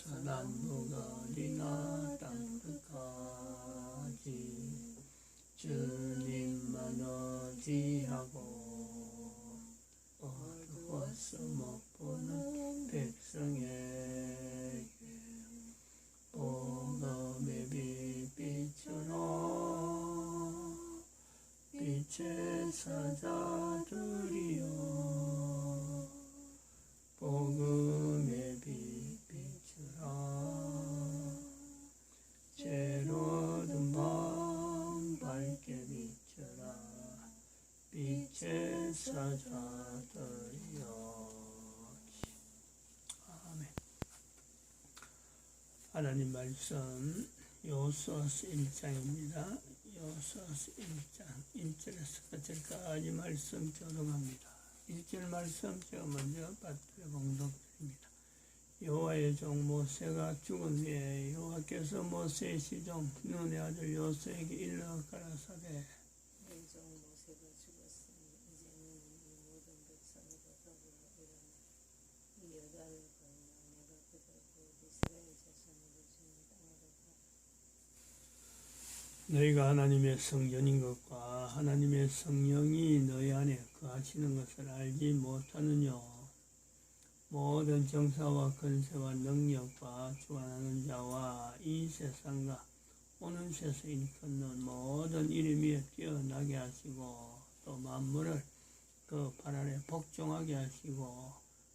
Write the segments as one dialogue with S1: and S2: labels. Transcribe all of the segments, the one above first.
S1: 서남북어리나 땅끝까지 주님만 의지하고 어두워서 못 보는 백성에게 복음의 빛 비추러 빛의 사자들이여 복음의 빛 비추라 죄로든 밤 밝게 비춰라 빛의 사자들이여. 아멘. 하나님 말씀 여호수아서 1장입니다. 여호수아서 1장 1절에서 4절까지 말씀 교독합니다. 1절 말씀 제가 먼저 받들어 봉독드립니다. 여호와의 종 모세가 죽은 후에 여호와께서 모세의 시종 눈의 아들 여호수아에게 일러 가라사대
S2: 내 종 모세가 죽었으니 이제는 이 모든 백성으로 더불어 일어나 이 여단을 건너 내가 그들 곧 이스라엘 자손에게 주는 땅으로 가라.
S1: 너희가 하나님의 성전인 것과 하나님의 성령이 너희 안에 거하시는 것을 알지 못하느냐. 모든 정사와 권세와 능력과 주관하는 자와 이 세상과 오는 세상에 일컫는 모든 이름 위에 뛰어나게 하시고 또 만물을 그 발 아래 복종하게 하시고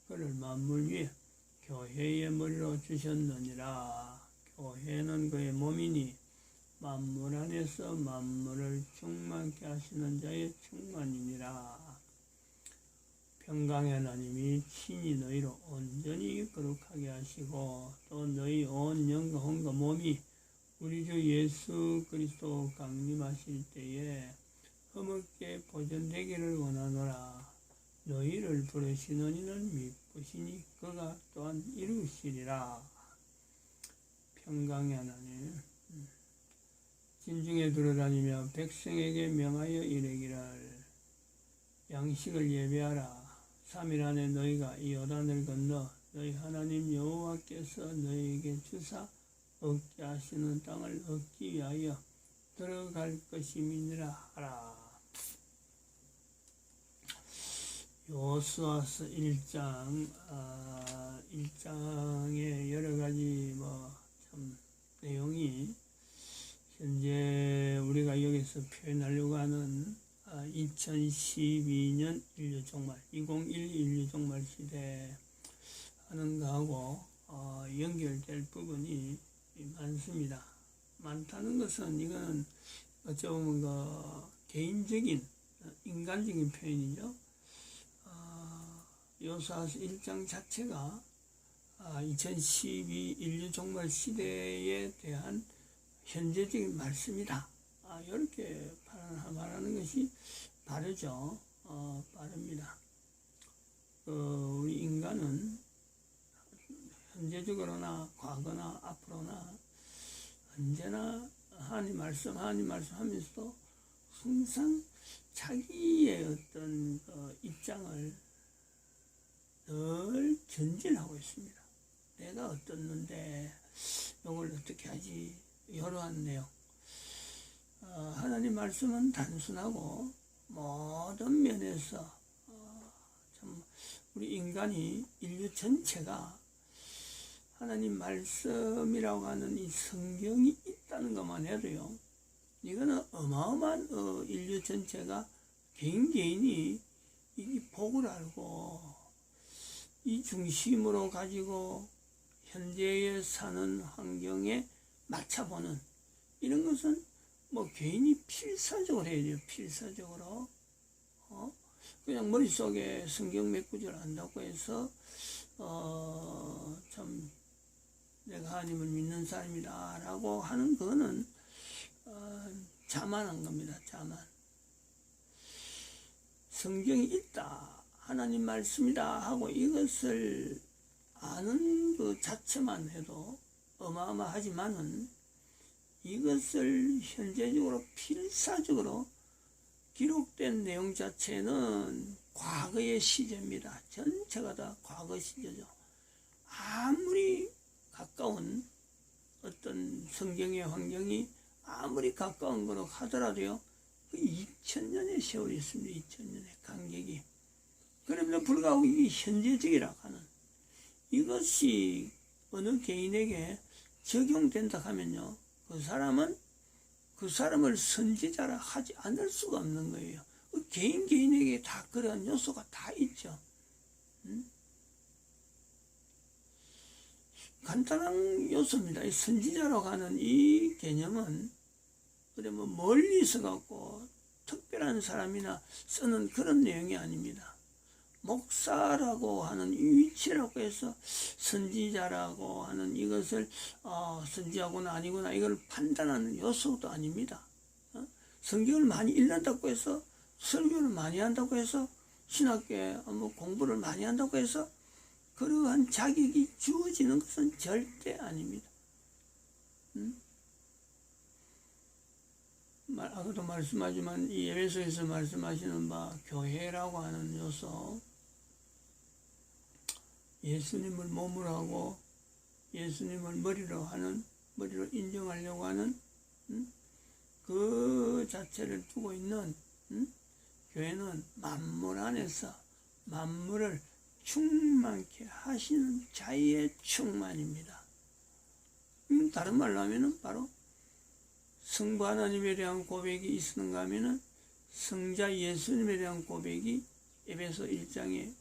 S1: 그를 만물 위에 교회의 머리로 주셨느니라. 교회는 그의 몸이니 만물 안에서 만물을 충만케 하시는 자의 충만이니라. 평강의 하나님이 친히 너희로 온전히 거룩하게 하시고 또 너희 온 영과 혼과 몸이 우리 주 예수 그리스도 강림하실 때에 흠없게 보존되기를 원하노라. 너희를 부르시는 이는 미쁘시니 그가 또한 이루시리라. 평강의 하나님 진중에 돌아다니며 백성에게 명하여 이르기를 양식을 예배하라. 3일 안에 너희가 이 요단을 건너 너희 하나님 여호와께서 너희에게 주사 얻게 하시는 땅을 얻기 위하여 들어갈 것임이니라 하라. 여호수아서 1장의 여러 가지 참 내용이 현재 우리가 여기서 표현하려고 하는 2012년 인류종말, 2012 인류종말 시대 하는 거하고 연결될 부분이 많습니다. 많다는 것은 이거는 어쩌면 개인적인 인간적인 표현이죠. 여호수아서 1장 자체가 2012 인류종말 시대에 대한 현재적인 말씀이다. 이렇게 말하는 것이 바르죠. 바릅니다. 우리 인간은 현재적으로나 과거나 앞으로나 언제나 하나님 말씀 하면서도 항상 자기의 어떤 입장을 늘 견진하고 있습니다. 내가 어떻는데 이걸 어떻게 하지? 여러한 내용. 하나님 말씀은 단순하고 모든 면에서 참 우리 인간이 인류 전체가 하나님 말씀이라고 하는 이 성경이 있다는 것만 해도요, 이거는 어마어마한 인류 전체가 개인이 이 복을 알고 이 중심으로 가지고 현재에 사는 환경에 맞춰보는 이런 것은 개인이 필사적으로 해야 돼요. 필사적으로. 그냥 머릿속에 성경 몇 구절 안다고 해서, 참, 내가 하나님을 믿는 사람이다. 라고 하는 거는, 자만한 겁니다. 자만. 성경이 있다. 하나님 말씀이다. 하고 이것을 아는 그 자체만 해도 어마어마하지만은 이것을 현재적으로 필사적으로 기록된 내용 자체는 과거의 시제입니다. 전체가 다 과거 시제죠. 아무리 가까운 어떤 성경의 환경이 아무리 가까운 거로 하더라도요, 2000년의 세월이 있습니다. 2000년의 간격이. 그럼에도 불구하고 이게 현재적이라고 하는 이것이 어느 개인에게 적용된다 하면요, 그 사람을 선지자라 하지 않을 수가 없는 거예요. 개인에게 다 그런 요소가 다 있죠. 간단한 요소입니다. 이 선지자라고 하는 이 개념은 그러면 멀리서 갖고 특별한 사람이나 쓰는 그런 내용이 아닙니다. 목사라고 하는 이 위치라고 해서 선지자라고 하는 이것을 선지자구나 아니구나 이걸 판단하는 요소도 아닙니다. 성경을 많이 읽는다고 해서, 설교를 많이 한다고 해서, 신학교에 공부를 많이 한다고 해서 그러한 자격이 주어지는 것은 절대 아닙니다. 아까도 말씀하지만 이 에베소에서 말씀하시는 바 교회라고 하는 요소, 예수님을 몸으로 하고 예수님을 머리로 인정하려고 하는 그 자체를 두고 있는 교회는 만물 안에서 만물을 충만케 하시는 자의 충만입니다. 다른 말로 하면은 바로 성부 하나님에 대한 고백이 있는가 하면은 성자 예수님에 대한 고백이 에베소 1장에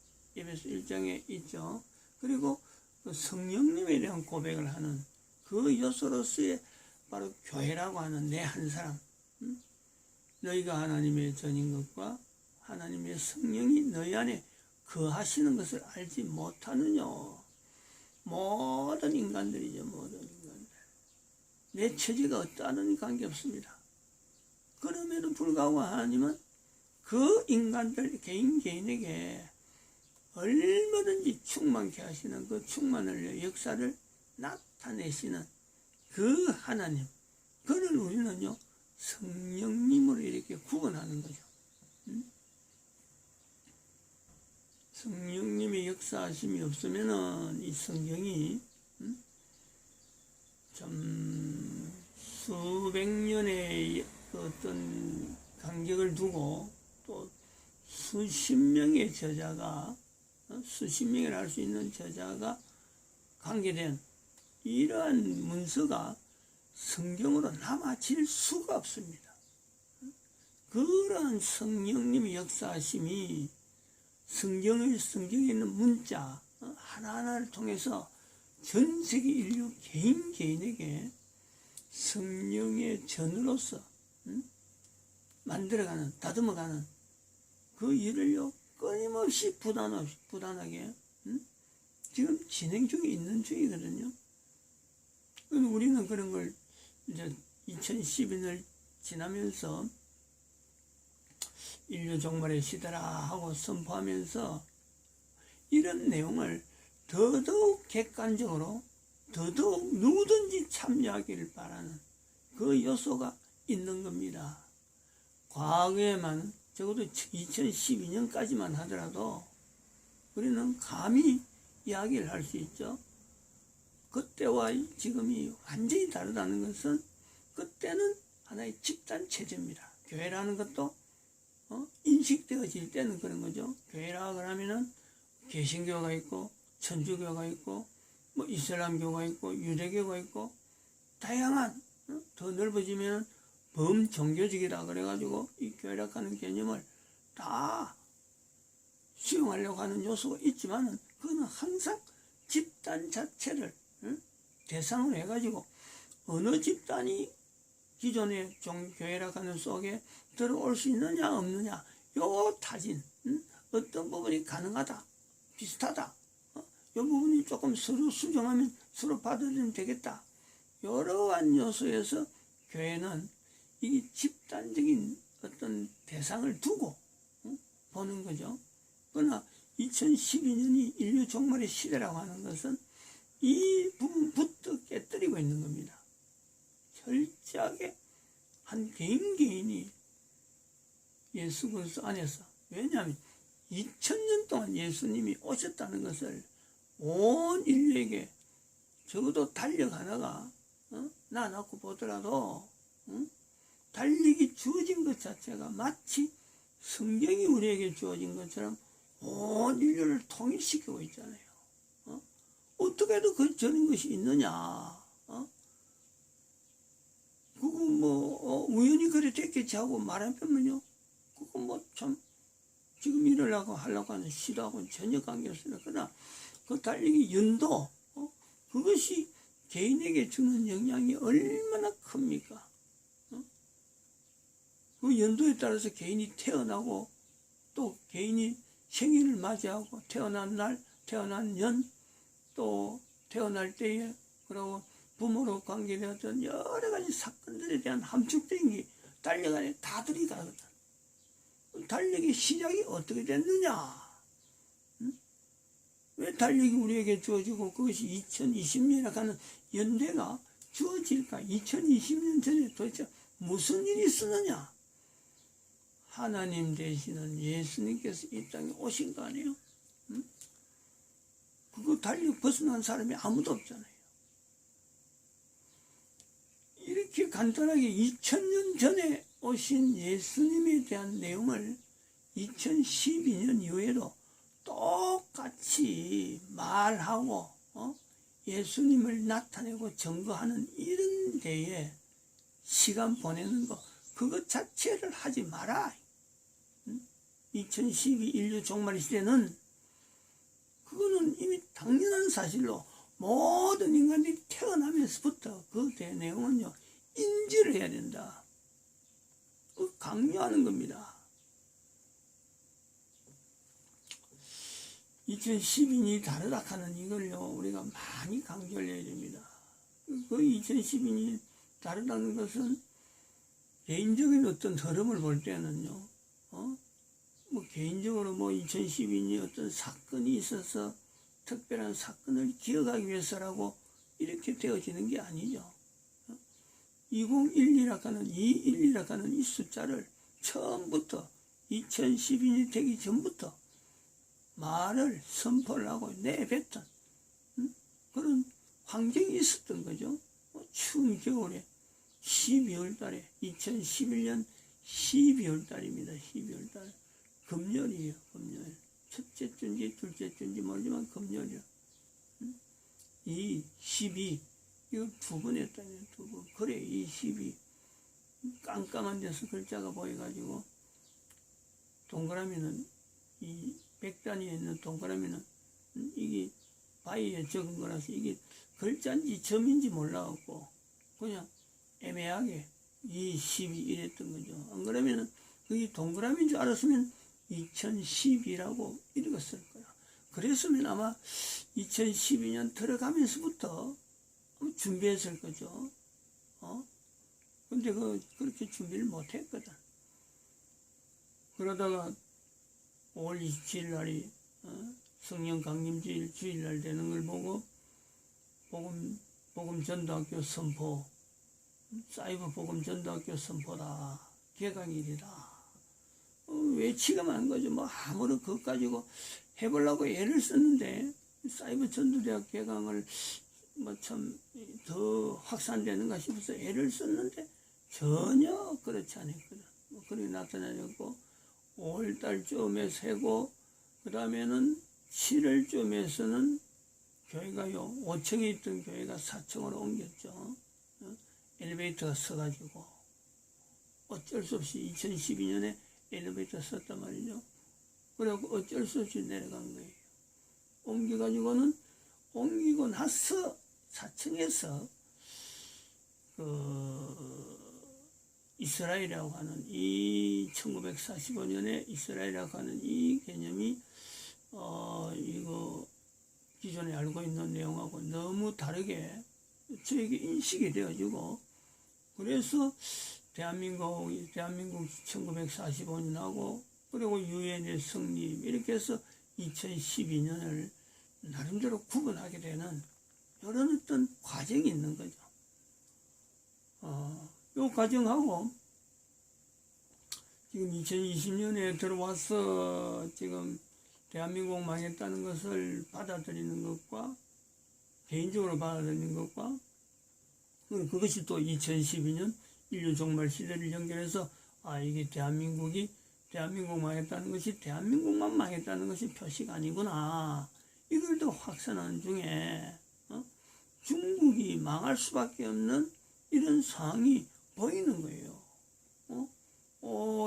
S1: 있죠. 그리고 그 성령님에 대한 고백을 하는 그 요소로서의 바로 교회라고 하는 내 한 사람, 너희가 하나님의 전인 것과 하나님의 성령이 너희 안에 거하시는 것을 알지 못하느냐. 모든 인간들이죠. 모든 인간들. 내 처지가 어떠하느니 관계없습니다. 그럼에도 불구하고 하나님은 그 인간들 개인에게 얼마든지 충만케 하시는 그 충만을 역사를 나타내시는 그 하나님, 그를 우리는요 성령님으로 이렇게 구분하는 거죠. 성령님의 역사하심이 없으면은 이 성경이 좀 수백 년의 어떤 간격을 두고 또 수십 명의 저자가 수십 명이라 할 수 있는 저자가 관계된 이러한 문서가 성경으로 남아질 수가 없습니다. 그러한 성령님의 역사하심이 성경에 있는 문자 하나하나를 통해서 전 세계 인류 개인에게 성령의 전으로서 만들어가는, 다듬어가는 그 일을요 끊임없이 부단하게 지금 진행 중에 있는 중이거든요. 우리는 그런 걸 이제 2012년을 지나면서 인류 종말의 시대라 하고 선포하면서 이런 내용을 더더욱 객관적으로 더더욱 누구든지 참여하기를 바라는 그 요소가 있는 겁니다. 과거에만 적어도 2012년까지만 하더라도 우리는 감히 이야기를 할 수 있죠. 그때와 지금이 완전히 다르다는 것은 그때는 하나의 집단 체제입니다. 교회라는 것도 인식되어질 때는 그런 거죠. 교회라 그러면은 개신교가 있고 천주교가 있고 뭐 이슬람교가 있고 유대교가 있고 다양한 더 넓어지면 범종교적이다 그래가지고 이 교회라고 하는 개념을 다 수용하려고 하는 요소가 있지만은 그거는 항상 집단 자체를 대상으로 해가지고 어느 집단이 기존의 종교회라고 하는 속에 들어올 수 있느냐 없느냐 요 타진 어떤 부분이 가능하다 비슷하다 요 부분이 조금 서로 수정하면 서로 받아들이면 되겠다 여러한 요소에서 교회는 이 집단적인 어떤 대상을 두고 보는 거죠. 그러나 2012년이 인류 종말의 시대라고 하는 것은 이 부분부터 깨뜨리고 있는 겁니다. 철저하게 한 개인이 예수 그리스도 안에서, 왜냐하면 2000년 동안 예수님이 오셨다는 것을 온 인류에게 적어도 달력 하나가 나놓고 보더라도 달력이 주어진 것 자체가 마치 성경이 우리에게 주어진 것처럼 온 인류를 통일시키고 있잖아요. 어떻게 해도 저런 것이 있느냐. 그거 우연히 그래 됐겠지 하고 말하면요. 그거 참 지금 이러려고 하려고 하는 시도하고는 전혀 관계없습니다. 그러나 그 달리기 연도, 그것이 개인에게 주는 영향이 얼마나 큽니까? 그 연도에 따라서 개인이 태어나고 또 개인이 생일을 맞이하고 태어난 날, 태어난 년, 또 태어날 때에 그리고 부모로 관계되었던 여러 가지 사건들에 대한 함축된 게 달력 안에 다 들어가거든. 달력의 시작이 어떻게 됐느냐? 왜 달력이 우리에게 주어지고 그것이 2020년이라고 하는 연대가 주어질까? 2020년 전에 도대체 무슨 일이 있었느냐? 하나님 되시는 예수님께서 이 땅에 오신 거 아니에요? 그거 달력 벗어난 사람이 아무도 없잖아요. 이렇게 간단하게 2000년 전에 오신 예수님에 대한 내용을 2012년 이후에도 똑같이 말하고 예수님을 나타내고 증거하는 이런 데에 시간 보내는 거 그것 자체를 하지 마라. 2012 인류 종말 시대는 그거는 이미 당연한 사실로 모든 인간들이 태어나면서부터 그 대 내용은요 인지를 해야 된다. 강요하는 겁니다. 2012년이 다르다 하는 이걸요 우리가 많이 강조를 해야 됩니다. 그 2012년이 다르다는 것은 개인적인 어떤 흐름을 볼 때는요 개인적으로 2012년에 어떤 사건이 있어서 특별한 사건을 기억하기 위해서라고 이렇게 되어지는 게 아니죠. 2012라고 하는 이 숫자를 처음부터 2012년이 되기 전부터 말을 선포를 하고 내뱉던 그런 환경이 있었던 거죠. 추운 겨울에 12월 달에 2011년 12월 달입니다. 12월 달 금요일이에요. 금요일 첫째 주인지 둘째 주인지 모르지만 금요일이요. 이 12 이거 두 번 했다네요. 두 번. 그래 이 12 깜깜한 데서 글자가 보여가지고 동그라미는 이 백단위에 있는 동그라미는 이게 바위에 적은 거라서 이게 글자인지 점인지 몰라갖고 그냥 애매하게 이 12 이랬던 거죠. 안 그러면은 그게 동그라미인 줄 알았으면 2012라고 읽었을 거야. 그랬으면 아마 2012년 들어가면서부터 준비했을 거죠. 근데 그렇게 준비를 못 했거든. 그러다가 5월 27일 날이 성령 강림주일 주일날 되는 걸 보고 복음 전도학교 선포 사이버 복음 전도학교 선포다 개강일이다 외치기만 한 거죠. 아무런 그것 가지고 해보려고 애를 썼는데 사이버 전도대학 개강을 참 더 확산되는가 싶어서 애를 썼는데 전혀 그렇지 않았거든. 그렇게 나타나졌고 5월달쯤에 세고 그 다음에는 7월쯤에서는 교회가요 5층에 있던 교회가 4층으로 옮겼죠. 엘리베이터가 서가지고 어쩔 수 없이 2012년에 엘리베이터 썼단 말이죠. 그래갖고 어쩔 수 없이 내려간 거예요. 옮겨가지고는 옮기고 나서 4층에서 이스라엘이라고 하는 이 1945년에 이스라엘이라고 하는 이 개념이 이거 기존에 알고 있는 내용하고 너무 다르게 저에게 인식이 되어지고 그래서 대한민국 1945년하고 그리고 유엔의 성립 이렇게 해서 2012년을 나름대로 구분하게 되는 이런 어떤 과정이 있는 거죠. 이 과정하고 지금 2020년에 들어와서 지금 대한민국 망했다는 것을 받아들이는 것과 개인적으로 받아들인 것과 그것이 또 2012년 인류 종말 시대를 연결해서 이게 대한민국 망했다는 것이 대한민국만 망했다는 것이 표시가 아니구나. 이걸 더 확산하는 중에 중국이 망할 수밖에 없는 이런 상황이 보이는 거예요.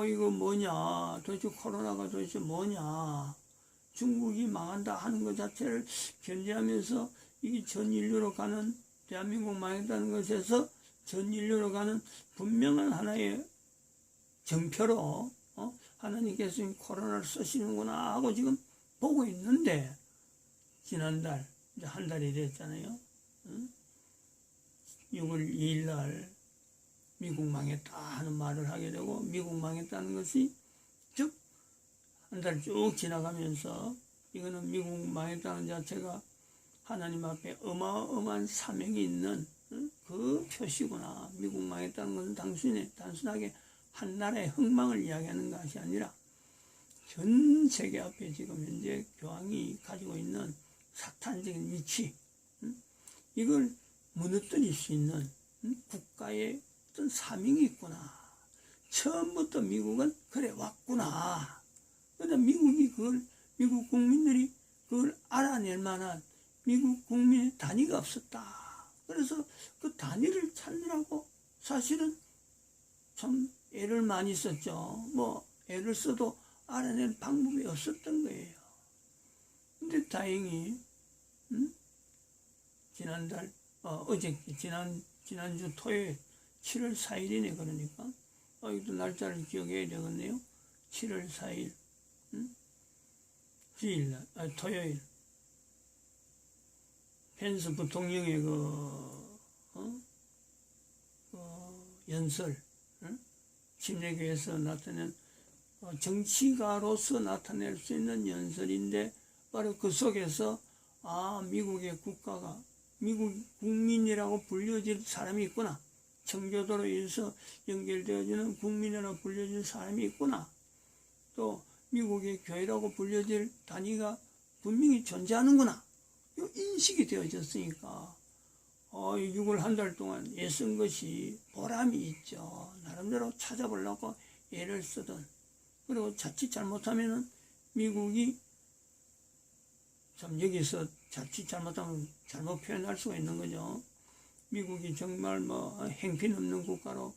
S1: 이거 뭐냐, 도대체 코로나가 도대체 뭐냐, 중국이 망한다 하는 것 자체를 견제하면서 이게 전 인류로 가는, 대한민국 망했다는 것에서 전 인류로 가는 분명한 하나의 정표로 하나님께서 코로나를 쓰시는구나 하고 지금 보고 있는데, 지난달 이제 한 달이 됐잖아요. 6월 2일 날 미국 망했다 하는 말을 하게 되고, 미국 망했다는 것이 즉 한 달 쭉 지나가면서 이거는 미국 망했다는 자체가 하나님 앞에 어마어마한 사명이 있는 그 표시구나. 미국 망했다는 것은 단순하게 한 나라의 흥망을 이야기하는 것이 아니라 전 세계 앞에 지금 현재 교황이 가지고 있는 사탄적인 위치, 이걸 무너뜨릴 수 있는 국가의 어떤 사명이 있구나. 처음부터 미국은 그래 왔구나. 그런데 미국 국민들이 그걸 알아낼 만한 미국 국민의 단위가 없었다. 그래서 그 단위를 찾느라고 사실은 참 애를 많이 썼죠. 애를 써도 알아낼 방법이 없었던 거예요. 근데 다행히 지난주 토요일 7월 4일이네. 그러니까 이것도 날짜를 기억해야 되겠네요. 7월 4일 토요일 펜스 부통령의 연설, 침례교회에서 나타낸 정치가로서 나타낼 수 있는 연설인데, 바로 그 속에서 미국의 국가가 미국 국민이라고 불려질 사람이 있구나. 청교도로 인해서 연결되어지는 국민이라고 불려질 사람이 있구나. 또 미국의 교회라고 불려질 단위가 분명히 존재하는구나. 이 인식이 되어졌으니까 6월 한 달 동안 애쓴 것이 보람이 있죠. 나름대로 찾아보려고 애를 쓰던. 그리고 자칫 잘못하면은 미국이 참 여기서 자칫 잘못하면 잘못 표현할 수가 있는 거죠. 미국이 정말 행편없는 국가로,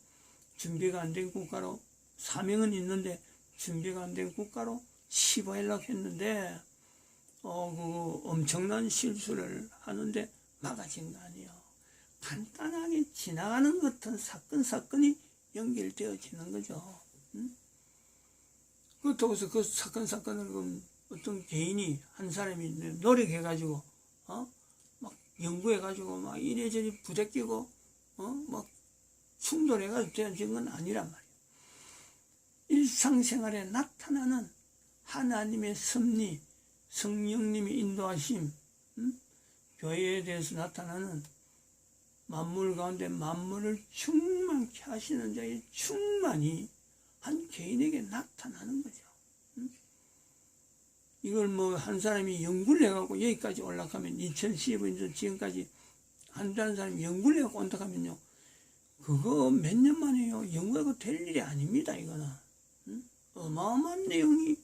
S1: 준비가 안 된 국가로, 사명은 있는데 준비가 안 된 국가로 치부하려고 했는데 그 엄청난 실수를 하는데 막아진 거 아니에요. 간단하게 지나가는 같은 사건이 연결되어지는 거죠. 그렇다고 해서 그 사건을 어떤 개인이, 한 사람이 노력해가지고 막 연구해가지고 막 이래저래 부대끼고 막 충돌해가지고 되어진 건 아니란 말이에요. 일상생활에 나타나는 하나님의 섭리, 성령님의 인도하심, 교회에 대해서 나타나는 만물 가운데 만물을 충만케 하시는 자의 충만이 한 개인에게 나타나는 거죠. 이걸 한 사람이 연구를 해갖고 여기까지 올라가면, 2012년 지금까지 한다는 사람이 연구를 해갖고 온다 하면요, 그거 몇 년 만에요. 연구하고 될 일이 아닙니다. 이거는 어마어마한 내용이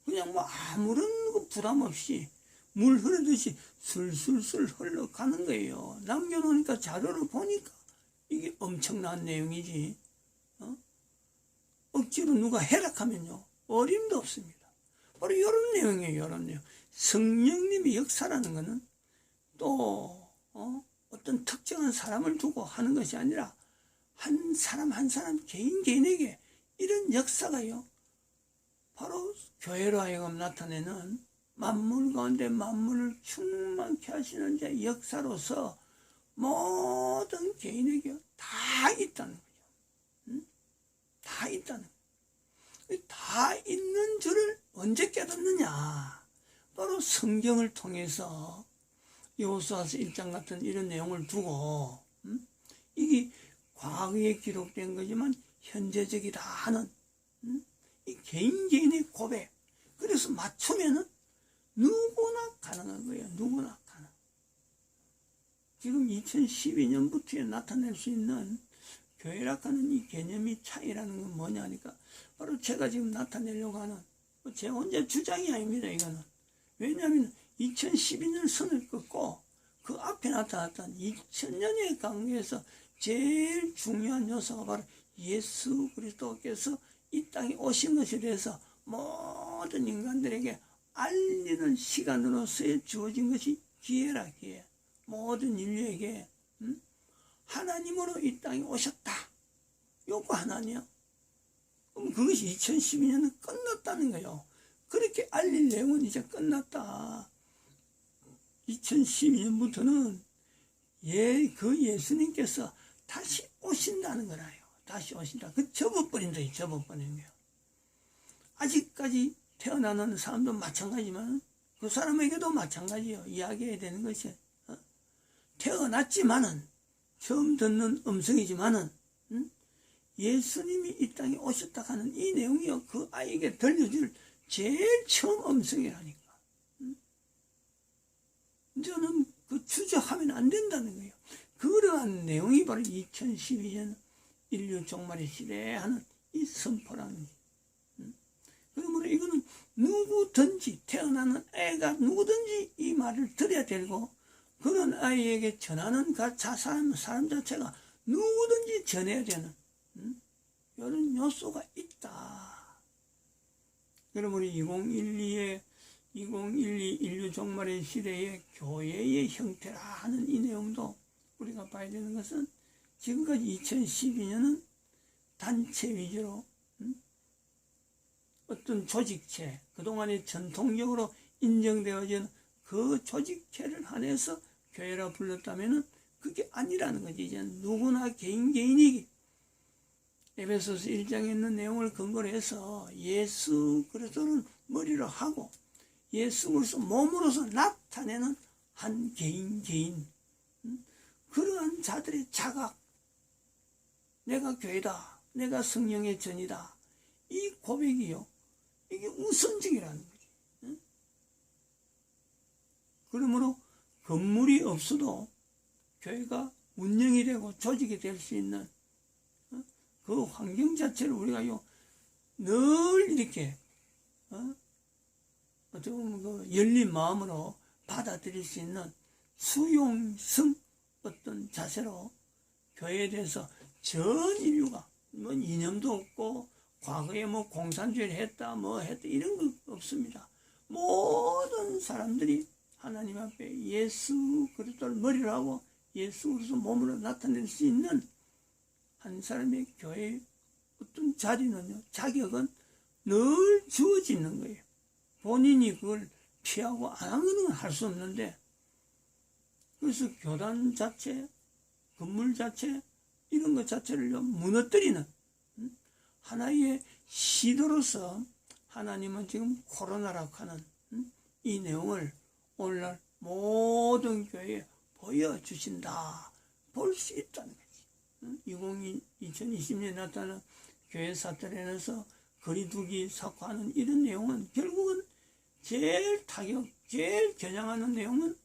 S1: 그냥 아무런 부담 없이 물 흐르듯이 술술술 흘러가는 거예요. 남겨놓으니까 자료를 보니까 이게 엄청난 내용이지. 억지로 누가 해락하면요, 어림도 없습니다. 바로 이런 내용이에요. 이런 내용. 성령님의 역사라는 것은 또 어떤 특정한 사람을 두고 하는 것이 아니라 한 사람 한 사람 개인에게 이런 역사가요, 바로 교회로 하여금 나타내는 만물 가운데 만물을 충만케 하시는 자의 역사로서 모든 개인에게 다 있다는 거죠. 다 있다는 거죠. 다 있는 줄을 언제 깨닫느냐? 바로 성경을 통해서 여호수아서 1장 같은 이런 내용을 두고 이게 과거에 기록된 거지만 현재적이다 하는 이 개인의 고백. 그래서 맞추면은 누구나 가능한 거예요. 누구나 가능. 지금 2012년부터 나타낼 수 있는 교회라 하는 이 개념이 차이라는 건 뭐냐 하니까 바로 제가 지금 나타내려고 하는 제 혼자 주장이 아닙니다. 이거는 왜냐하면 2012년 선을 긋고 그 앞에 나타났던 2000년의 강구에서 제일 중요한 요소가 바로 예수 그리스도께서 이 땅에 오신 것에 대해서 모든 인간들에게 알리는 시간으로서의 주어진 것이 기회라. 기회. 모든 인류에게 하나님으로 이 땅에 오셨다. 요거 하나냐? 그럼 그것이 2012년은 끝났다는 거예요. 그렇게 알릴 내용은 이제 끝났다. 2012년부터는 그 예수님께서 다시 오신다는 거라요. 다시 오신다. 그 접어버린다. 접어버리는 거예요. 아직까지 태어나는 사람도 마찬가지지만 그 사람에게도 마찬가지예요. 이야기해야 되는 것이 태어났지만은 처음 듣는 음성이지만은 예수님이 이 땅에 오셨다 하는 이 내용이요. 그 아이에게 들려줄 제일 처음 음성이라니까. 저는 그 추적하면 안 된다는 거예요. 그러한 내용이 바로 2012년 인류 종말의 시대에 하는 이 선포라는 거예요. 그러므로 이거는 누구든지 태어나는 애가 누구든지 이 말을 들어야 되고 그런 아이에게 전하는 사람 자체가 누구든지 전해야 되는 이런 요소가 있다. 그러므로 2012 인류 종말의 시대의 교회의 형태라 하는 이 내용도 우리가 봐야 되는 것은 지금까지 2012년은 단체 위주로 어떤 조직체, 그동안의 전통적으로 인정되어진 그 조직체를 한해서 교회라 불렀다면 그게 아니라는 거지. 이제 누구나 개인이 에베소서 1장에 있는 내용을 근거로 해서 예수 그리스도를 머리로 하고 예수 그리스도 몸으로서 나타내는 한 개인 그러한 자들의 자각, 내가 교회다, 내가 성령의 전이다, 이 고백이요, 이게 우선적이라는 거지. 그러므로 건물이 없어도 교회가 운영이 되고 조직이 될 수 있는 그 환경 자체를 우리가요 늘 이렇게 어떻게 보면 그 열린 마음으로 받아들일 수 있는 수용성 어떤 자세로 교회에 대해서 전 인류가 뭐 이념도 없고 과거에 뭐 공산주의를 했다 이런 거 없습니다. 모든 사람들이 하나님 앞에 예수 그리스도를 머리로 하고 예수 그리스도 몸으로 나타낼 수 있는 한 사람의 교회의 어떤 자리는요, 자격은 늘 주어지는 거예요. 본인이 그걸 피하고 안 하는 건 할 수 없는데, 그래서 교단 자체, 건물 자체, 이런 것 자체를 무너뜨리는 하나의 시도로서 하나님은 지금 코로나라고 하는 이 내용을 오늘날 모든 교회에 보여주신다. 볼 수 있다는 거지. 2020년에 나타나는 교회 사태에서 거리두기 사과하는 이런 내용은 결국은 제일 겨냥하는 내용은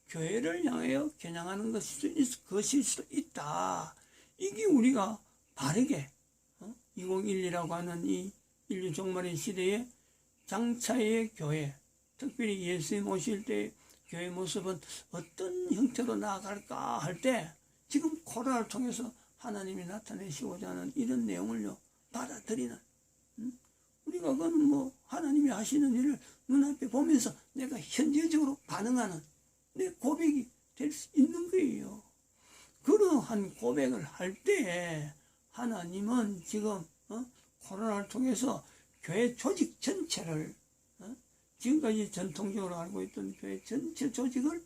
S1: 교회를 향하여 겨냥하는 것일 수도 있다. 이게 우리가 바르게 2012라고 하는 이 인류 종말의 시대에 장차의 교회, 특별히 예수님 오실 때 교회 모습은 어떤 형태로 나아갈까 할 때 지금 코로나를 통해서 하나님이 나타내시고자 하는 이런 내용을요 받아들이는 우리가 그건 뭐 하나님이 하시는 일을 눈앞에 보면서 내가 현재적으로 반응하는 내 고백이 될 수 있는 거예요. 그러한 고백을 할 때 하나님은 지금 코로나를 통해서 교회 조직 전체를 지금까지 전통적으로 알고 있던 교회 전체 조직을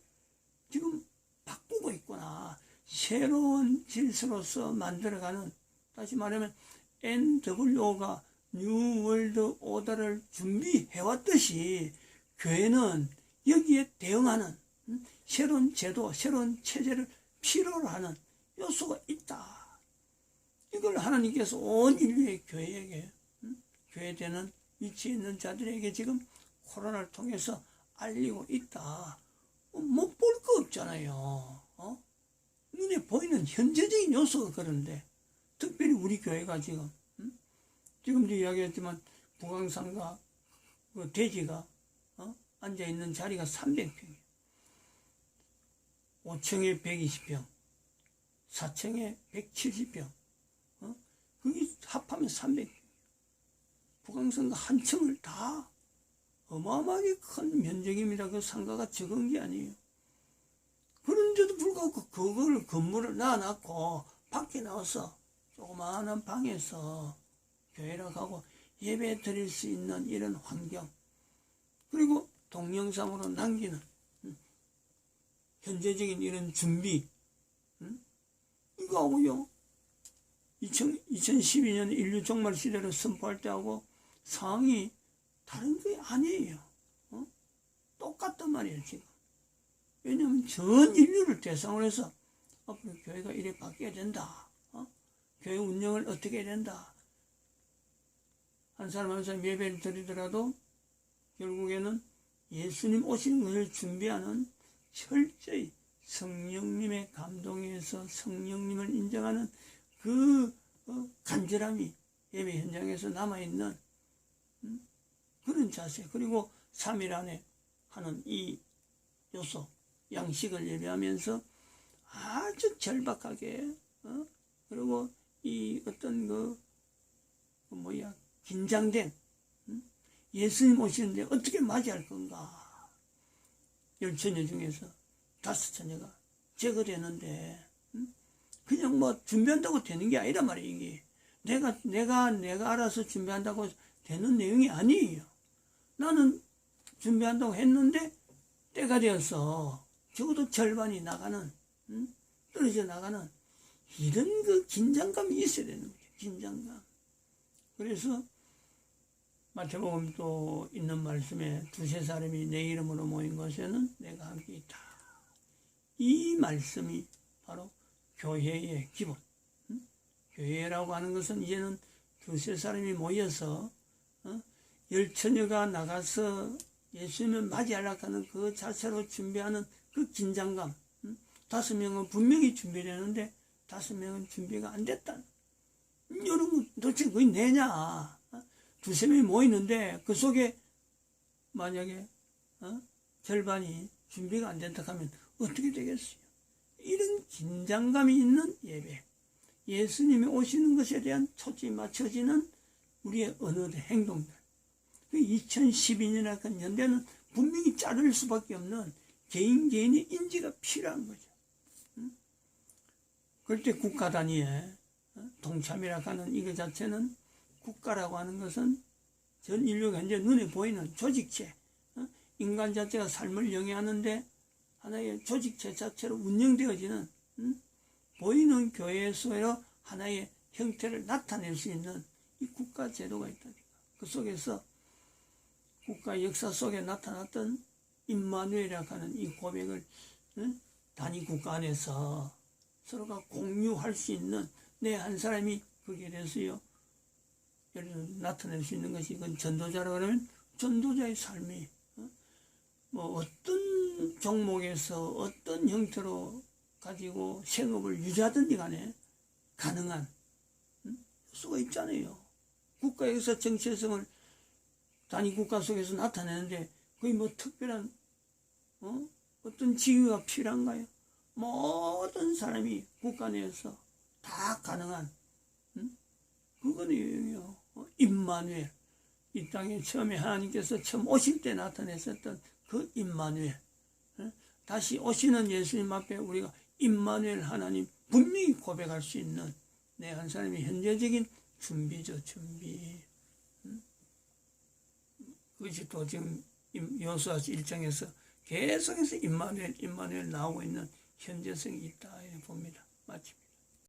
S1: 지금 바꾸고 있구나. 새로운 질서로서 만들어가는, 다시 말하면 NWO가 뉴 월드 오더를 준비해왔듯이 교회는 여기에 대응하는 새로운 제도, 새로운 체제를 필요로 하는 요소가 있다. 이걸 하나님께서 온 인류의 교회에게, 교회되는 위치에 있는 자들에게 지금 코로나를 통해서 알리고 있다. 못 볼 거 있잖아요. 눈에 보이는 현재적인 요소가 그런데, 특별히 우리 교회가 지금도 이야기했지만, 북왕산과 그 대지가, 앉아있는 자리가 300평이에요. 5층에 120평, 4층에 170평, 그게 합하면 300평. 북왕산과 한 층을 다 어마어마하게 큰 면적입니다. 그 상가가 적은 게 아니에요. 그런데도 불구하고 그걸 건물을 놔놨고 밖에 나와서 조그마한 방에서 교회라고 하고 예배 드릴 수 있는 이런 환경, 그리고 동영상으로 남기는 현재적인 이런 준비, 이거 하고요 2012년 인류 종말 시대를 선포할 때하고 상황이 다른 게 아니에요. 똑같단 말이에요 지금. 왜냐하면 전 인류를 대상으로 해서 앞으로 교회가 이래 바뀌어야 된다. 교회 운영을 어떻게 해야 된다. 한 사람 한 사람 예배를 드리더라도 결국에는 예수님 오시는 것을 준비하는 철저히 성령님의 감동에서 성령님을 인정하는 그 간절함이 예배 현장에서 남아있는 그런 자세, 그리고 3일 안에 하는 이 요소, 양식을 예배하면서 아주 절박하게, 그리고 이 어떤 긴장된, 예수님 오시는데 어떻게 맞이할 건가. 10처녀 중에서 5처녀가 제거되는데, 그냥 준비한다고 되는 게 아니란 말이에요, 이게. 내가 알아서 준비한다고 되는 내용이 아니에요. 나는 준비한다고 했는데, 때가 되어서 적어도 절반이 나가는, 떨어져 나가는, 이런 그 긴장감이 있어야 되는 거죠, 긴장감. 그래서, 마태복음 또 있는 말씀에 2-3사람이 내 이름으로 모인 곳에는 내가 함께 있다. 이 말씀이 바로 교회의 기본. 교회라고 하는 것은 이제는 2-3사람이 모여서 10처녀가 나가서 예수님을 맞이하려고 하는 그 자체로 준비하는 그 긴장감. 5명은 분명히 준비되는데 5명은 준비가 안 됐다. 이런 거 도대체 그게 내냐. 2-3명이 모이는데 그 속에 만약에 절반이 준비가 안 된다 하면 어떻게 되겠어요? 이런 긴장감이 있는 예배, 예수님이 오시는 것에 대한 초점이 맞춰지는 우리의 언어들, 행동들. 2012년이라는 연대는 분명히 자를 수밖에 없는 개인의 인지가 필요한 거죠. 그럴 때 국가 단위의 동참이라고 하는 이거 자체는, 국가라고 하는 것은 전 인류가 현재 눈에 보이는 조직체, 인간 자체가 삶을 영위하는데 하나의 조직체 자체로 운영되어지는 보이는 교회에서 하나의 형태를 나타낼 수 있는 이 국가 제도가 있다니까. 그 속에서 국가 역사 속에 나타났던 임마누엘이라고 하는 이 고백을 단위 국가 안에서 서로가 공유할 수 있는 내 한 사람이 거기에 대해서요 예를 들어 나타낼 수 있는 것이, 이건 전도자라고 하면 전도자의 삶이 어떤 종목에서 어떤 형태로 가지고 생업을 유지하든지 간에 가능한 수가 있잖아요. 국가에서 정체성을 단위 국가 속에서 나타내는데 거의 특별한 어떤 지위가 필요한가요? 모든 사람이 국가 내에서 다 가능한 그거는요. 임마누엘, 이 땅에 처음에 하나님께서 처음 오실 때 나타냈었던 그 임마누엘, 다시 오시는 예수님 앞에 우리가 임마누엘 하나님 분명히 고백할 수 있는 내 한 사람의 현재적인 준비죠, 준비. 그것이 또 지금 여호수아 1장에서 계속해서 임마누엘 나오고 있는 현재성이 있다 봅니다. 마칩니다.